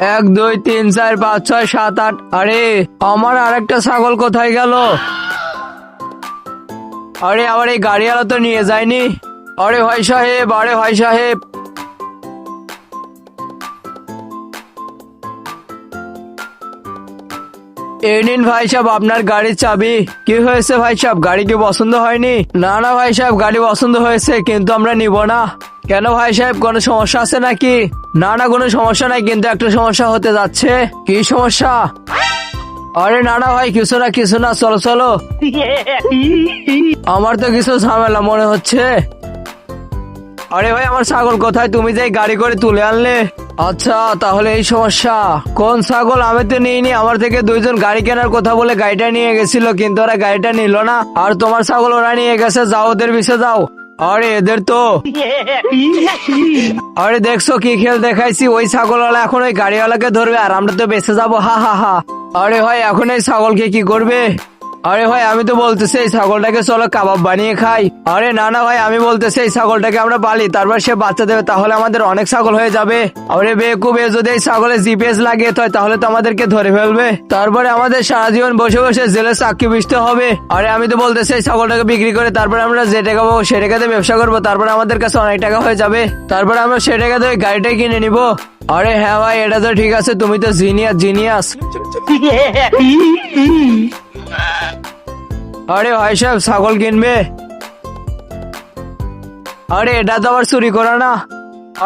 1 2 3 4 5 6 7 8। আরে আমার আরেকটা ছাগল কোথায় গেল? আরে আমার এই গাড়িওয়ালা তো নিয়ে যায়নি। আরে ভাই সাহেব, আরে ভাই সাহেব, এই নিন ভাই সাহেব আপনার গাড়ির চাবি। কি হয়েছে ভাই সাহেব, গাড়ি কি পছন্দ হয়নি? না না ভাই সাহেব, গাড়ি পছন্দ হয়েছে কিন্তু আমরা নিব না। কেন ভাই সাহেব, কোনো সমস্যা আছে নাকি? না না, কোনো সমস্যা নাই, কিন্তু একটা সমস্যা হতে যাচ্ছে। কি সমস্যা? আরে না না ভাই, কিছু না কিছু না, চলো চলো। আমার তো কিছু ঝামেলা মনে হচ্ছে। আরে ভাই আমার ছাগল কোথায়? তুমি যে এই গাড়ি করে তুলে আনলে। আচ্ছা তাহলে এই সমস্যা। কোন ছাগল? আমি তো নিইনি, আমার থেকে দুইজন গাড়ি কেনার কথা বলে গাড়িটা নিয়ে গেছিল, কিন্তু ওরা গাড়িটা নিল না। আর তোমার ছাগল ওরা নিয়ে গেছে, যাও ওদের পিছে যাও। আরে এদের তো আরে দেখছো কি খেল দেখাইছি, ওই ছাগলওয়ালা এখন ওই গাড়িওয়ালাকে ধরবে আর আমরা তো বেঁচে যাবো, হা হা হা। আরে ভাই এখন এই ছাগলকে কি করবে? আরে ভাই আমি তো বলতেছি এই ছাগলটাকে চলো কাবাব বানিয়ে খাই। আরে না না ভাই, আমি বলতেছি এই ছাগলটাকে আমরা পালি, তারপর সে বাচ্চা দেবে, তাহলে আমাদের অনেক ছাগল হয়ে যাবে। আরে বেকুব, যদি এই ছাগলে জিপিএস লাগিয়ে হয় তাহলে তো আমাদেরকে ধরে ফেলবে, তারপরে আমাদের সারা জীবন বসে বসে জেলে চাকরি বিচতে হবে। আরে আমি তো বলতেছি এই ছাগলটাকে বিক্রি করে তারপরে আমরা যে টাকা পাবো সে টাকাতে ব্যবসা করবো, তারপরে আমাদের কাছে অনেক টাকা হয়ে যাবে, তারপরে আমরা সে টাকাতে ওই গাড়িটাই কিনে নিবো। আরে হ্যাঁ ভাই, এটা তো ঠিক আছে, তুমি তো জিনিয়াস জিনিয়াস। আরে ভাই সাহেব ছাগল কিনবে? আরে এটা তো আবার চুরি করা না।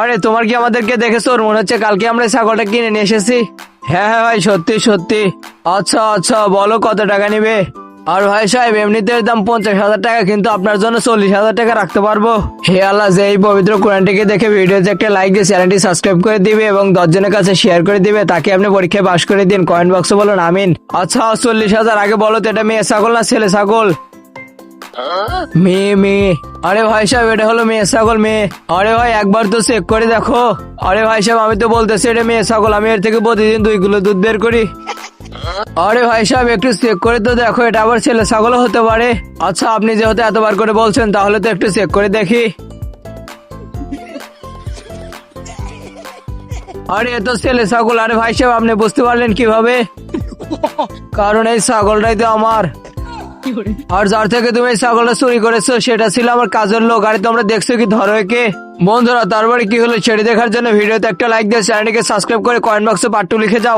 আরে তোমার কি আমাদেরকে দেখে চোর মনে হচ্ছে? কালকে আমরা ছাগলটা কিনে নিয়ে এসেছি। হ্যাঁ হ্যাঁ ভাই, সত্যি সত্যি। আচ্ছা আচ্ছা, বলো কত টাকা নিবে? আর ভাই সাহেব এমনিতে এর দাম 50,000 টাকা, কিন্তু আপনার জন্য 40,000 টাকা রাখতে পারবো। হে আল্লাহ, যে এই পবিত্র কোরআনটিকে দেখে ভিডিওতে একটা লাইক দিয়ে চ্যানেলটি সাবস্ক্রাইব করে দিবে এবং 10 জনের কাছে শেয়ার করে দিবে, তাকে আপনি পরীক্ষায় পাশ করে দিন। কমেন্ট বক্সে বলুন আমিন। আচ্ছা 40,000, আগে বলো তো এটা মেয়ে ছাগল না ছেলে ছাগল? মেয়ে মেয়ে। আরে ভাই সাহেব এটা হলো মেয়ে ছাগল, মেয়ে। আরে ভাই একবার তো চেক করে দেখো। আরে ভাই সাহেব আমি তো বলতেছি এটা মেয়ে ছাগল, আমি এর থেকে প্রতিদিন 2 কিলো দুধ বের করি। আরে ভাই সাহেব একটু চেক করে তো দেখো, এটা আবার ছেলে ছাগলও হতে পারে। আচ্ছা আপনি যেহেতু এতবার করে বলছেন তাহলে তো একটু চেক করে দেখি। আরে এ তো ছেলে ছাগল। আরে ভাই সাহেব আপনি বুঝতে পারলেন কিভাবে? কারণ এই ছাগলটাই তো আমার, আর যার থেকে তুমি এই ছাগলটা চুরি করেছো সেটা ছিল আমার কাজের লোক। আরে তোমরা দেখছো কি, ধরো একে। বন্ধুরা তারপরে কি হলো সেটি দেখার জন্য ভিডিওতে একটা লাইক দিয়ে চ্যানেলটিকে সাবস্ক্রাইব করে কমেন্ট বক্সে পার্ট 2 লিখে যাও।